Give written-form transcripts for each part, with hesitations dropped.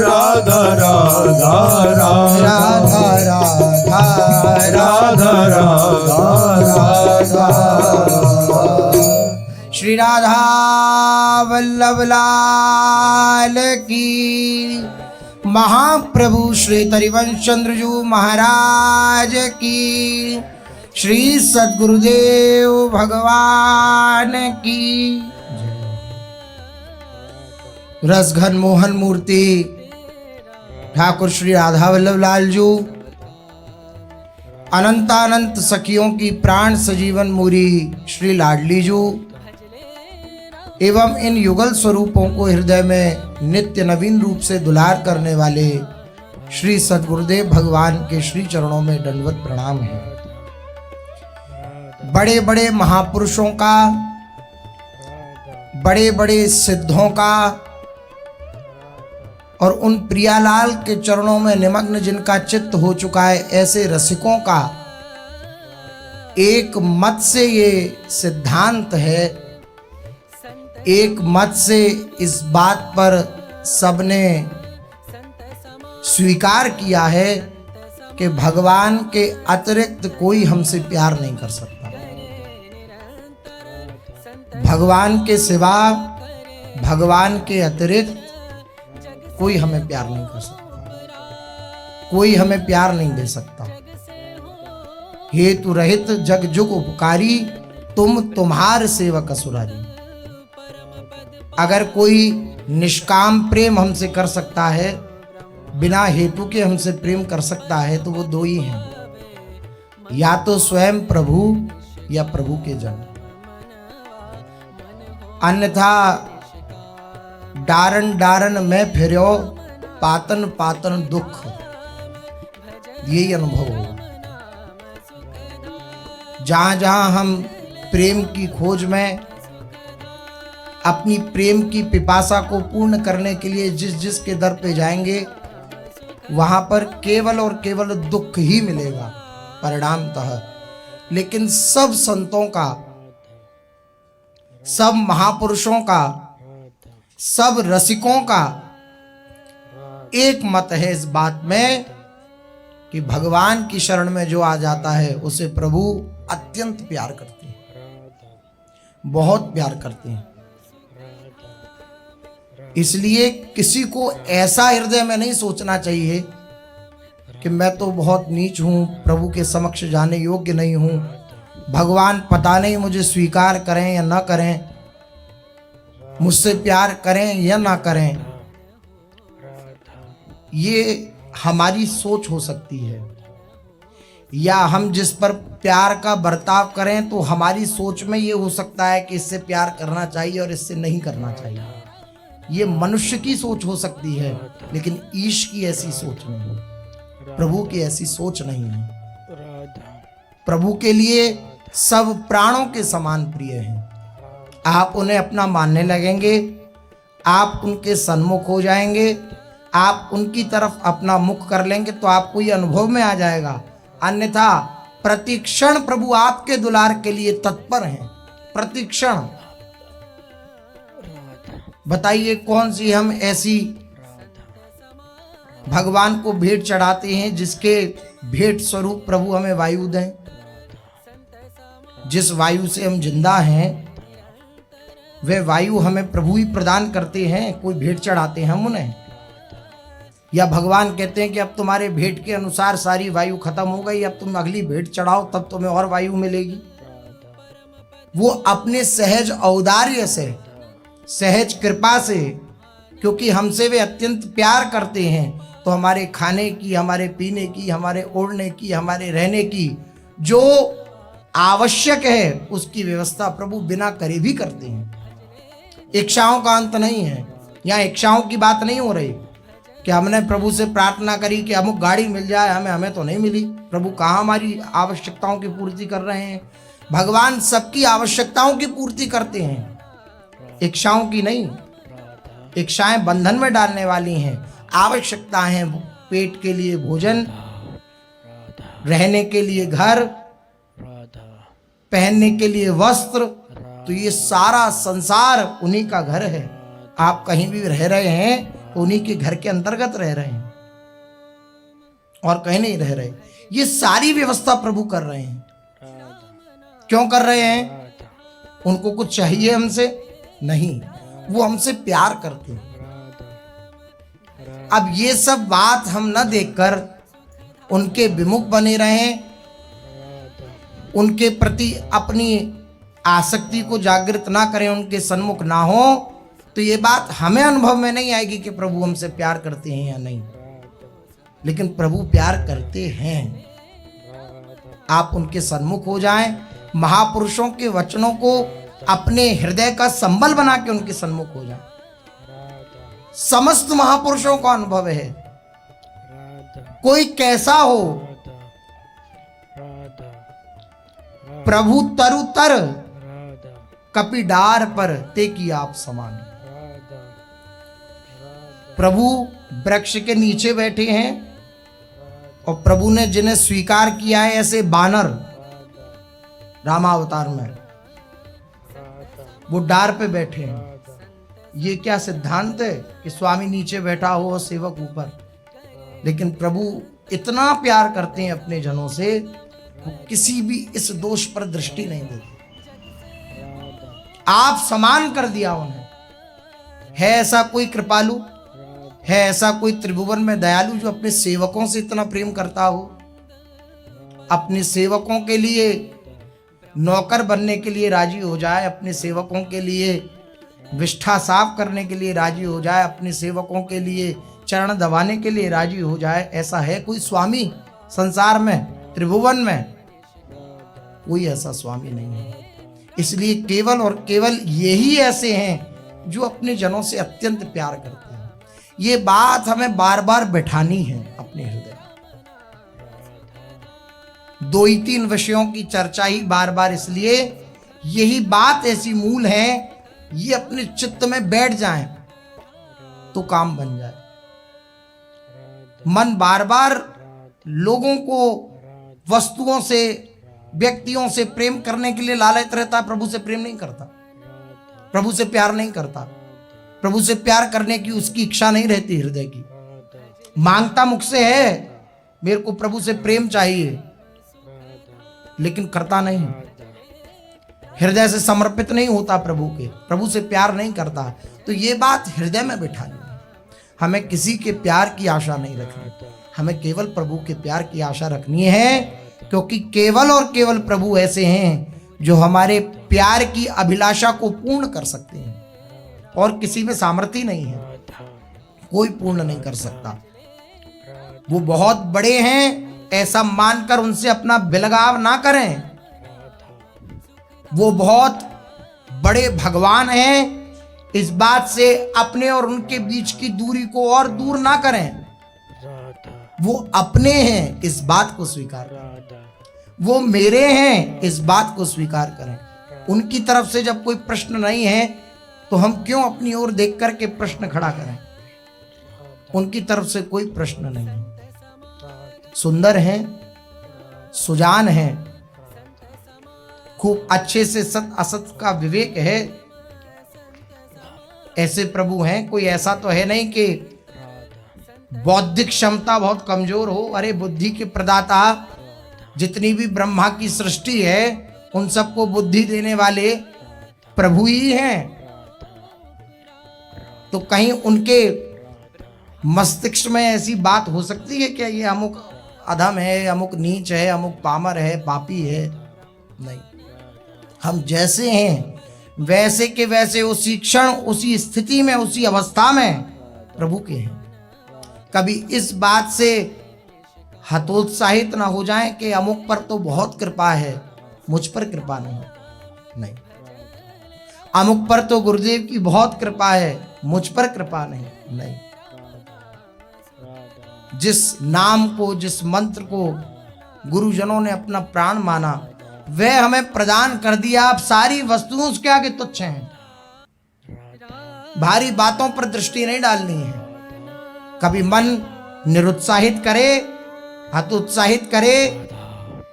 राधा राधा राधा राधा राधा राधा श्री राधा वल्लभ लाल की, महाप्रभु श्री तरिवंश चंद्रजू महाराज की, श्री सद्गुरुदेव भगवान की। रसघन मोहन मूर्ति ठाकुर श्री राधा वल्लभ लाल जू, अनंतानंत सखियों की प्राण सजीवन मूरी श्री लाडली जू एवं इन युगल स्वरूपों को हृदय में नित्य नवीन रूप से दुलार करने वाले श्री सद्गुरुदेव भगवान के श्री चरणों में दंडवत प्रणाम है। बड़े बड़े महापुरुषों का, बड़े बड़े सिद्धों का और उन प्रियालाल के चरणों में निमग्न जिनका चित्त हो चुका है, ऐसे रसिकों का एक मत से ये सिद्धांत है, एक मत से इस बात पर सबने स्वीकार किया है कि भगवान के अतिरिक्त कोई हमसे प्यार नहीं कर सकता। भगवान के सिवा, भगवान के अतिरिक्त कोई हमें प्यार नहीं कर सकता, कोई हमें प्यार नहीं दे सकता। हेतु रहित जग जुग उपकारी, तुम तुम्हार सेवक असुरारी। अगर कोई निष्काम प्रेम हमसे कर सकता है, बिना हेतु के हमसे प्रेम कर सकता है, तो वो दो ही हैं, या तो स्वयं प्रभु या प्रभु के जन। अन्यथा डारन डारन में फिरो, पातन पातन दुख, यही अनुभव होगा। जहां जहां हम प्रेम की खोज में अपनी प्रेम की पिपासा को पूर्ण करने के लिए जिस जिस के दर पे जाएंगे, वहां पर केवल और केवल दुख ही मिलेगा परिणामतः। लेकिन सब संतों का, सब महापुरुषों का, सब रसिकों का एक मत है इस बात में कि भगवान की शरण में जो आ जाता है उसे प्रभु अत्यंत प्यार करते हैं, बहुत प्यार करते हैं। इसलिए किसी को ऐसा हृदय में नहीं सोचना चाहिए कि मैं तो बहुत नीच हूं, प्रभु के समक्ष जाने योग्य नहीं हूं, भगवान पता नहीं मुझे स्वीकार करें या ना करें, मुझसे प्यार करें या ना करें। ये हमारी सोच हो सकती है, या हम जिस पर प्यार का बर्ताव करें तो हमारी सोच में ये हो सकता है कि इससे प्यार करना चाहिए और इससे नहीं करना चाहिए। ये मनुष्य की सोच हो सकती है, लेकिन ईश की ऐसी सोच नहीं है, प्रभु की ऐसी सोच नहीं है। प्रभु के लिए सब प्राणों के समान प्रिय हैं। आप उन्हें अपना मानने लगेंगे, आप उनके सन्मुख हो जाएंगे, आप उनकी तरफ अपना मुख कर लेंगे तो आपको ये अनुभव में आ जाएगा। अन्यथा प्रतिक्षण प्रभु आपके दुलार के लिए तत्पर हैं, प्रतिक्षण। बताइए कौन सी हम ऐसी भगवान को भेंट चढ़ाते हैं जिसके भेंट स्वरूप प्रभु हमें वायु दें। जिस वायु से हम जिंदा हैं वह वायु हमें प्रभु ही प्रदान करते हैं, कोई भेंट चढ़ाते हैं हम उन्हें? या भगवान कहते हैं कि अब तुम्हारे भेंट के अनुसार सारी वायु खत्म हो गई, अब तुम अगली भेंट चढ़ाओ तब तुम्हें और वायु मिलेगी। वो अपने सहज औदार्य से, सहज कृपा से, क्योंकि हमसे वे अत्यंत प्यार करते हैं, तो हमारे खाने की, हमारे पीने की, हमारे ओढ़ने की, हमारे रहने की जो आवश्यक है उसकी व्यवस्था प्रभु बिना करे भी करते हैं। इच्छाओं का अंत नहीं है। यहाँ इच्छाओं की बात नहीं हो रही कि हमने प्रभु से प्रार्थना करी कि अमुक गाड़ी मिल जाए, हमें तो नहीं मिली। प्रभु कहाँ हमारी आवश्यकताओं की पूर्ति कर रहे हैं? भगवान सबकी आवश्यकताओं की पूर्ति करते हैं, इच्छाओं की नहीं। इच्छाएं बंधन में डालने वाली हैं, आवश्यकता है पेट के लिए भोजन, रहने के लिए घर, पहनने के लिए वस्त्र, तो ये सारा संसार उन्हीं का घर है। आप कहीं भी रह रहे हैं उन्हीं के घर के अंतर्गत रह रहे हैं और कहीं नहीं रह रहे। ये सारी व्यवस्था प्रभु कर रहे हैं। क्यों कर रहे हैं? उनको कुछ चाहिए हमसे? नहीं, वो हमसे प्यार करते हैं। अब ये सब बात हम न देखकर उनके विमुख बने रहें, उनके प्रति अपनी आसक्ति को जागृत ना करें, उनके सन्मुख ना हो, तो ये बात हमें अनुभव में नहीं आएगी कि प्रभु हमसे प्यार करते हैं या नहीं। लेकिन प्रभु प्यार करते हैं। आप उनके सन्मुख हो जाएं, महापुरुषों के वचनों को अपने हृदय का संबल बना के उनके सन्मुख हो जाएं। समस्त महापुरुषों का अनुभव है, कोई कैसा हो, प्रभु तरु तर कपि डार पर ते की आप समान। प्रभु वृक्ष के नीचे बैठे हैं और प्रभु ने जिन्हें स्वीकार किया है ऐसे बानर रामावतार में, वो डार पे बैठे हैं। ये क्या सिद्धांत है कि स्वामी नीचे बैठा हो और सेवक ऊपर? लेकिन प्रभु इतना प्यार करते हैं अपने जनों से, वो किसी भी इस दोष पर दृष्टि नहीं देते। आप समान कर दिया उन्हें। है ऐसा कोई कृपालु, है ऐसा कोई त्रिभुवन में दयालु जो अपने सेवकों से इतना प्रेम करता हो? अपने सेवकों के लिए नौकर बनने के लिए राजी हो जाए, अपने सेवकों के लिए विष्ठा साफ करने के लिए राजी हो जाए, अपने सेवकों के लिए चरण दबाने के लिए राजी हो जाए। ऐसा है कोई स्वामी संसार में, त्रिभुवन में? कोई ऐसा स्वामी नहीं है। इसलिए केवल और केवल यही ऐसे हैं जो अपने जनों से अत्यंत प्यार करते हैं। ये बात हमें बार बार बैठानी है अपने हृदय। 2 ही 3 विषयों की चर्चा ही बार बार, इसलिए यही बात ऐसी मूल है, ये अपने चित्त में बैठ जाए तो काम बन जाए। मन बार बार लोगों को वस्तुओं से, व्यक्तियों से प्रेम करने के लिए लालच रहता, प्रभु से प्रेम नहीं करता, प्रभु से प्यार नहीं करता। प्रभु से प्यार करने की उसकी इच्छा नहीं रहती हृदय की। मांगता मुख से है, मेरे को प्रभु से प्रेम चाहिए, लेकिन करता नहीं, हृदय से समर्पित नहीं होता प्रभु के, प्रभु से प्यार नहीं करता। तो ये बात हृदय में बिठानी है। हमें किसी के प्यार की आशा नहीं रखनी, हमें केवल प्रभु के प्यार की आशा रखनी है, क्योंकि केवल और केवल प्रभु ऐसे हैं जो हमारे प्यार की अभिलाषा को पूर्ण कर सकते हैं। और किसी में सामर्थ्य नहीं है, कोई पूर्ण नहीं कर सकता। वो बहुत बड़े हैं ऐसा मानकर उनसे अपना बिलगाव ना करें। वो बहुत बड़े भगवान हैं इस बात से अपने और उनके बीच की दूरी को और दूर ना करें। वो अपने हैं इस बात को स्वीकार करें, वो मेरे हैं इस बात को स्वीकार करें। उनकी तरफ से जब कोई प्रश्न नहीं है तो हम क्यों अपनी ओर देख करके प्रश्न खड़ा करें? उनकी तरफ से कोई प्रश्न नहीं है। सुंदर हैं, सुजान हैं, खूब अच्छे से सत असत का विवेक है, ऐसे प्रभु हैं। कोई ऐसा तो है नहीं कि बौद्धिक क्षमता बहुत कमजोर हो। अरे बुद्धि के प्रदाता, जितनी भी ब्रह्मा की सृष्टि है उन सबको बुद्धि देने वाले प्रभु ही हैं। तो कहीं उनके मस्तिष्क में ऐसी बात हो सकती है क्या ये अमुक अधम है, अमुक नीच है, अमुक पामर है, पापी है? नहीं, हम जैसे हैं वैसे के वैसे उसी क्षण, उसी स्थिति में, उसी अवस्था में प्रभु के हैं। कभी इस बात से हतोत्साहित ना हो जाएं कि अमुक पर तो बहुत कृपा है, मुझ पर कृपा नहीं। अमुक पर तो गुरुदेव की बहुत कृपा है, मुझ पर कृपा नहीं। जिस नाम को, जिस मंत्र को गुरुजनों ने अपना प्राण माना, वह हमें प्रदान कर दिया। आप सारी वस्तुओं उसके आगे तुच्छ हैं। भारी बातों पर दृष्टि नहीं डालनी है। कभी मन निरुत्साहित करे, हतोत्साहित करे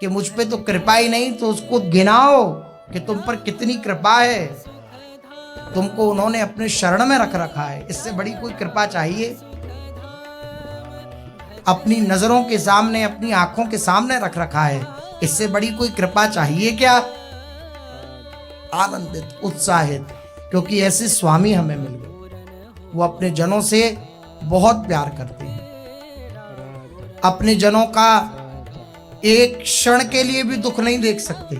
कि मुझ पे तो कृपा ही नहीं, तो उसको गिनाओ कि तुम पर कितनी कृपा है। तुमको उन्होंने अपने शरण में रख रखा है, इससे बड़ी कोई कृपा चाहिए? अपनी नजरों के सामने, अपनी आंखों के सामने रख रखा है। इससे बड़ी कोई कृपा चाहिए क्या? आनंदित, उत्साहित, क्योंकि ऐसे स्वामी हमें मिल गए। वो अपने जनों से बहुत प्यार करते हैं, अपने जनों का एक क्षण के लिए भी दुख नहीं देख सकते।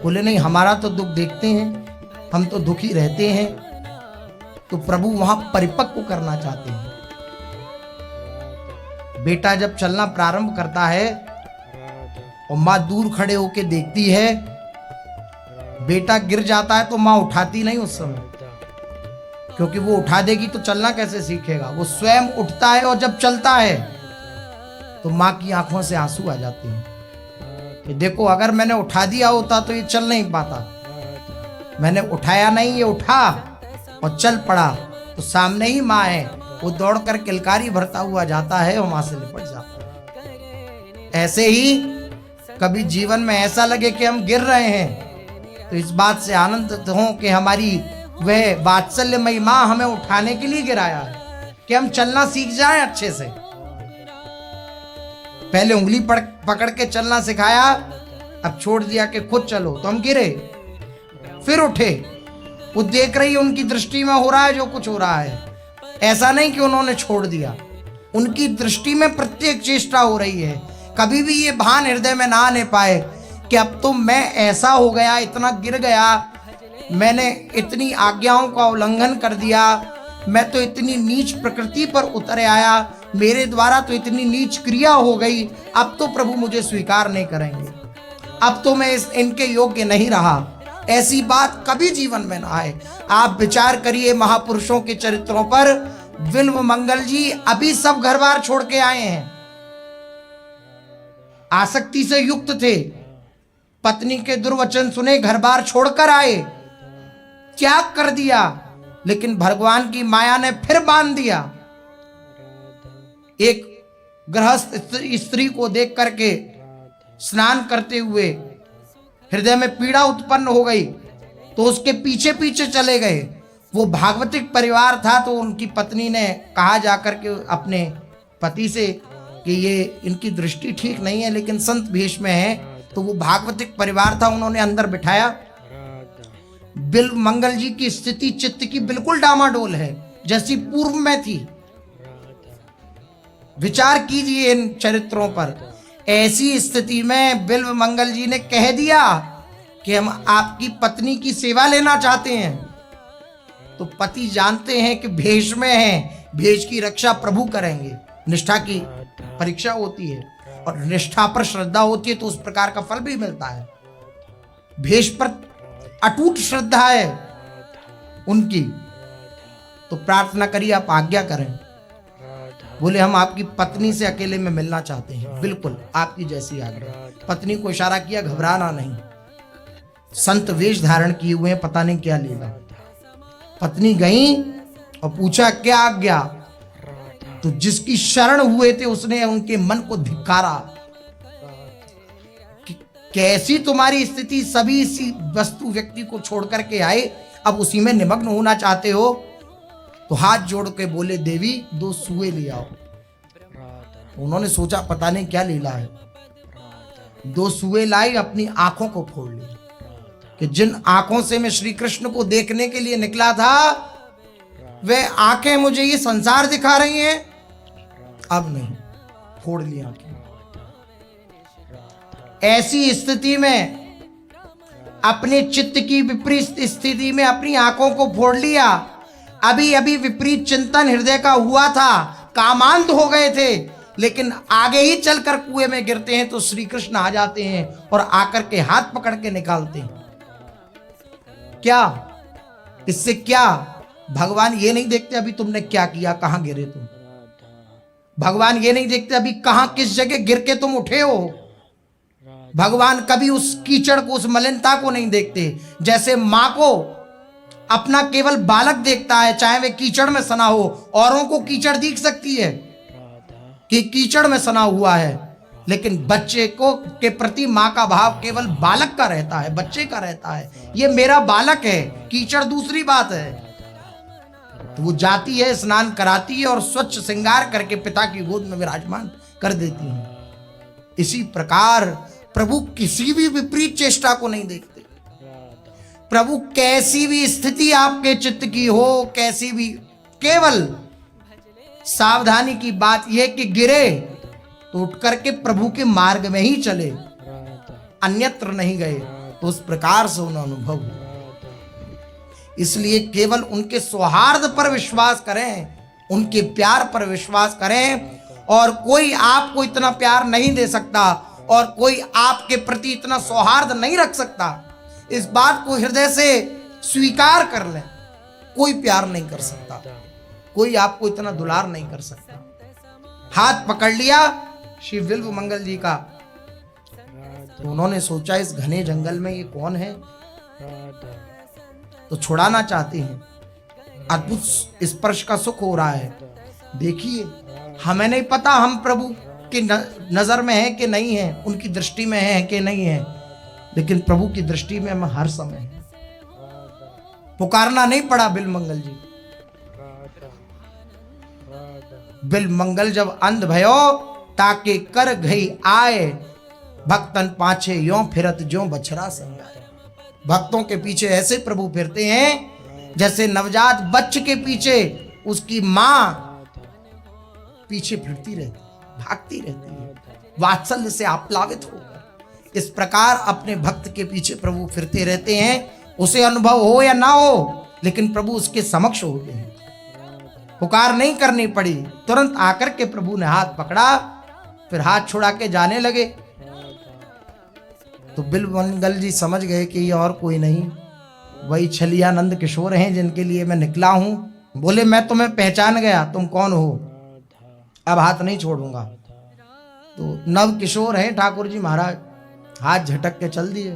बोले नहीं, हमारा तो दुख देखते हैं, हम तो दुखी रहते हैं। तो प्रभु वहां परिपक्व करना चाहते हैं। बेटा जब चलना प्रारंभ करता है और माँ दूर खड़े होके देखती है, बेटा गिर जाता है तो माँ उठाती नहीं उस समय, क्योंकि वो उठा देगी तो चलना कैसे सीखेगा। वो स्वयं उठता है और जब चलता है तो माँ की आंखों से आंसू आ जाते हैं कि देखो, अगर मैंने उठा दिया होता तो ये चल नहीं पाता, मैंने उठाया नहीं, ये उठा और चल पड़ा। तो सामने ही माँ है, वो दौड़कर किलकारी भरता हुआ जाता है और माँ से लिपट जाता है। ऐसे ही कभी जीवन में ऐसा लगे कि हम गिर रहे हैं तो इस बात से आनंदित हो कि हमारी वह वात्सल्यमयी माँ हमें उठाने के लिए गिराया है कि हम चलना सीख जाएं अच्छे से। पहले उंगली पकड़ के चलना सिखाया, अब छोड़ दिया कि खुद चलो, तो हम गिरे फिर उठे। वो देख रही है, उनकी दृष्टि में हो रहा है जो कुछ हो रहा है। ऐसा नहीं कि उन्होंने छोड़ दिया, उनकी दृष्टि में प्रत्येक चेष्टा हो रही है। कभी भी ये भान हृदय में ना आने पाए कि अब तो मैं ऐसा हो गया, इतना गिर गया, मैंने इतनी आज्ञाओं का उल्लंघन कर दिया, मैं तो इतनी नीच प्रकृति पर उतर आया, मेरे द्वारा तो इतनी नीच क्रिया हो गई, अब तो प्रभु मुझे स्वीकार नहीं करेंगे, अब तो मैं इनके योग्य नहीं रहा। ऐसी बात कभी जीवन में ना आए। आप विचार करिए महापुरुषों के चरित्रों पर। बिल्व मंगल जी अभी सब घर बार छोड़ के आए हैं, आसक्ति से युक्त थे, पत्नी के दुर्वचन सुने, घर बार छोड़कर आए, त्याग कर दिया, लेकिन भगवान की माया ने फिर बांध दिया। एक गृहस्थ स्त्री को देख करके स्नान करते हुए हृदय में पीड़ा उत्पन्न हो गई, तो उसके पीछे पीछे चले गए। वो भागवतिक परिवार था, तो उनकी पत्नी ने कहा जाकर के अपने पति से कि ये इनकी दृष्टि ठीक नहीं है, लेकिन संत भेष में है। तो वो भागवतिक परिवार था, उन्होंने अंदर बिठाया। बिल्व मंगल जी की स्थिति चित्त की बिल्कुल डामाडोल है, जैसी पूर्व में थी। विचार कीजिए इन चरित्रों पर। ऐसी स्थिति में बिल्व मंगल जी ने कह दिया कि हम आपकी पत्नी की सेवा लेना चाहते हैं। तो पति जानते हैं कि भेष में है, भेष की रक्षा प्रभु करेंगे। निष्ठा की परीक्षा होती है और निष्ठा पर श्रद्धा होती है तो उस प्रकार का फल भी मिलता है। भेष पर अटूट श्रद्धा है उनकी, तो प्रार्थना करिए, आप आज्ञा करें। बोले हम आपकी पत्नी से अकेले में मिलना चाहते हैं। बिल्कुल आपकी जैसी आज्ञा। पत्नी को इशारा किया, घबराना नहीं। संत वेश धारण किए हुए हैं, पता नहीं क्या लीला। पत्नी गई और पूछा क्या आज्ञा। तो जिसकी शरण हुए थे उसने उनके मन को धिक्कारा कि कैसी तुम्हारी स्थिति, सभी इसी वस्तु व्यक्ति को छोड़ करके आए, अब उसी में निमग्न होना चाहते हो। तो हाथ जोड़ के बोले, देवी 2 सुए ले आओ। उन्होंने सोचा पता नहीं क्या लीला है। 2 सुए लाई, अपनी आंखों को फोड़ ली कि जिन आंखों से मैं श्री कृष्ण को देखने के लिए निकला था, वे आंखें मुझे ये संसार दिखा रही हैं, अब नहीं। फोड़ ली आंखें। ऐसी स्थिति में, अपने चित्त की विपरीत स्थिति में अपनी आंखों को फोड़ लिया। अभी अभी विपरीत चिंतन हृदय का हुआ था, कामांत हो गए थे, लेकिन आगे ही चलकर कुएं में गिरते हैं तो श्री कृष्ण आ जाते हैं और आकर के हाथ पकड़ के निकालते हैं। क्या इससे क्या? भगवान ये नहीं देखते अभी तुमने क्या किया, कहां गिरे तुम। भगवान ये नहीं देखते अभी कहां किस जगह गिर के तुम उठे हो। भगवान कभी उस कीचड़ को, उस मलिनता को नहीं देखते। जैसे मां को अपना केवल बालक देखता है, चाहे वे कीचड़ में सना हो। औरों को कीचड़ दिख सकती है कि कीचड़ में सना हुआ है, लेकिन बच्चे को के प्रति मां का भाव केवल बालक का रहता है, बच्चे का रहता है। ये मेरा बालक है, कीचड़ दूसरी बात है। तो वो जाती है, स्नान कराती है और स्वच्छ श्रृंगार करके पिता की गोद में विराजमान कर देती है। इसी प्रकार प्रभु किसी भी विपरीत चेष्टा को नहीं देखते। प्रभु कैसी भी स्थिति आपके चित्त की हो, कैसी भी, केवल सावधानी की बात यह कि गिरे तो उठ करके प्रभु के मार्ग में ही चले, अन्यत्र नहीं गए। तो उस प्रकार से उन्हें अनुभव हुआ। इसलिए केवल उनके सौहार्द पर विश्वास करें, उनके प्यार पर विश्वास करें। और कोई आपको इतना प्यार नहीं दे सकता और कोई आपके प्रति इतना सौहार्द नहीं रख सकता। इस बात को हृदय से स्वीकार कर लें। कोई प्यार नहीं कर सकता, कोई आपको इतना दुलार नहीं कर सकता। हाथ पकड़ लिया श्री बिल्व मंगल जी का, तो उन्होंने सोचा इस घने जंगल में ये कौन है, तो छुड़ाना चाहते हैं। अद्भुत स्पर्श का सुख हो रहा है। देखिए, हमें नहीं पता हम प्रभु की नजर में है कि नहीं है, उनकी दृष्टि में है कि नहीं है, लेकिन प्रभु की दृष्टि में हम हर समय हैं। पुकारना नहीं पड़ा बिल मंगल जी। बिल मंगल जब अंध भयो ताके कर गई आए, भक्तन पाछे यों फिरत जो बछड़ा संगाए। भक्तों के पीछे ऐसे प्रभु फिरते हैं जैसे नवजात बच्चे के पीछे उसकी मां पीछे फिरती रहती, भागती रहती है, वात्सल्य से आप्लावित होकर। इस प्रकार अपने भक्त के पीछे प्रभु फिरते रहते हैं। उसे अनुभव हो या ना हो, लेकिन प्रभु उसके समक्ष होते हैं। पुकार नहीं करनी पड़ी, तुरंत आकर के प्रभु ने हाथ पकड़ा, फिर हाथ छुड़ा के जाने लगे। तो बिल मंगल जी समझ गए कि ये और कोई नहीं, वही छलियानंद किशोर हैं जिनके लिए मैं निकला हूं। बोले, मैं तुम्हें पहचान गया, तुम कौन हो, अब हाथ नहीं छोड़ूंगा। तो नव किशोर हैं ठाकुर जी महाराज, हाथ झटक के चल दिए।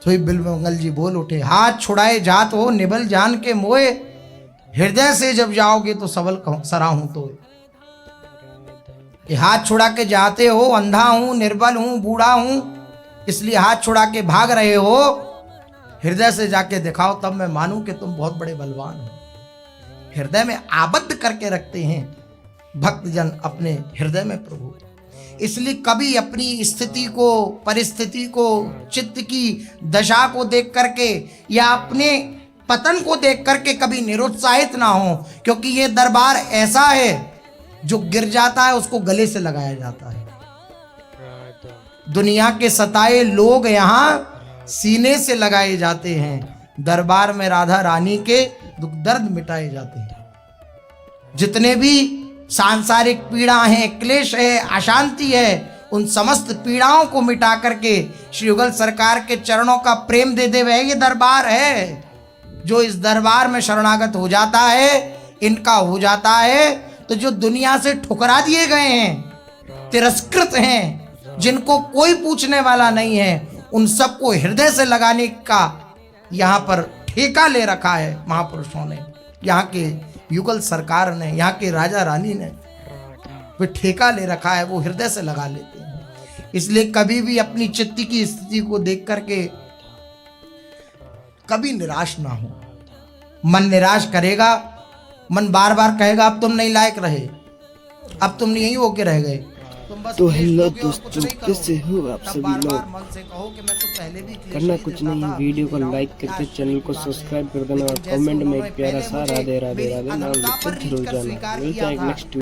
तो बिल मंगल जी बोल उठे, हाथ छुड़ाए जात हो निबल जान के मोए, हृदय से जब जाओगे तो सबल सराहूं तो। कि हाथ छुड़ा के जाते हो, अंधा हूं, निर्बल हूं, बूढ़ा हूं, इसलिए हाथ छुड़ा के भाग रहे हो, हृदय से जाके दिखाओ, तब मैं मानूं कि तुम बहुत बड़े बलवान हो। हृदय में आबद्ध करके रखते हैं भक्तजन अपने हृदय में प्रभु। इसलिए कभी अपनी स्थिति को, परिस्थिति को, चित्त की दशा को देख करके या अपने पतन को देख करके कभी निरुत्साहित ना हो, क्योंकि ये दरबार ऐसा है जो गिर जाता है उसको गले से लगाया जाता है। दुनिया के सताए लोग यहाँ सीने से लगाए जाते हैं, दरबार में राधा रानी के दुख दर्द मिटाए जाते हैं। जितने भी सांसारिक पीड़ा हैं, क्लेश है, अशांति है, उन समस्त पीड़ाओं को मिटा करके श्री युगल सरकार के चरणों का प्रेम दे दे, वह ये दरबार है। जो इस दरबार में शरणागत हो जाता है, इनका हो जाता है, तो जो दुनिया से ठुकरा दिए गए हैं, तिरस्कृत हैं, जिनको कोई पूछने वाला नहीं है, उन सबको हृदय से लगाने का यहाँ पर ठेका ले रखा है महापुरुषों ने, यहाँ के युगल सरकार ने, यहाँ के राजा रानी ने वे ठेका ले रखा है, वो हृदय से लगा लेते हैं। इसलिए कभी भी अपनी चित्त की स्थिति को देख करके कभी निराश ना हो। मन निराश करेगा, मन बार बार कहेगा अब तुम नहीं लायक रहे, अब तुम नहीं होके रह गए। तो हेलो दोस्तों, कैसे हो आप सभी लोग। करना कुछ नहीं, वीडियो को लाइक करके चैनल को सब्सक्राइब कर देना और कमेंट में एक प्यारा सा राधे राधे राधे नाम लिखकर जरूर जाना। मिलते हैं नेक्स्ट